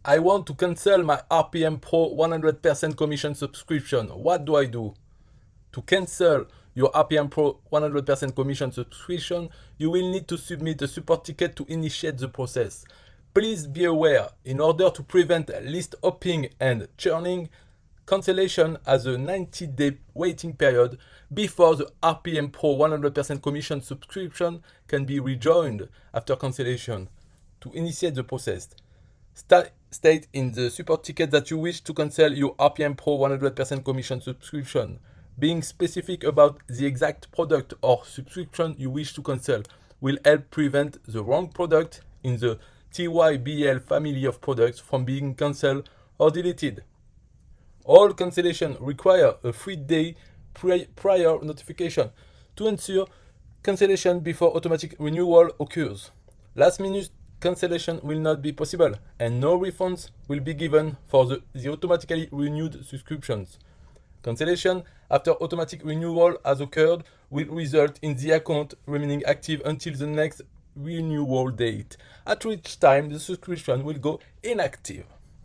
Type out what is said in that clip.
I want to cancel my RPM Pro 100% commission subscription. What do I do? To cancel your RPM Pro 100% commission subscription, you will need to submit a support ticket to initiate the process. Please be aware, in order to prevent list hopping and churning, cancellation has a 90-day waiting period before the RPM Pro 100% commission subscription can be rejoined after cancellation. To initiate the process, state in the support ticket that you wish to cancel your RPM Pro 100% commission subscription. Being specific about the exact product or subscription you wish to cancel will help prevent the wrong product in the TYBL family of products from being cancelled or deleted. All cancellations require a 3-day prior notification to ensure cancellation before automatic renewal occurs. Last-minute cancellation will not be possible, and no refunds will be given for the automatically renewed subscriptions. Cancellation after automatic renewal has occurred will result in the account remaining active until the next renewal date, at which time the subscription will go inactive.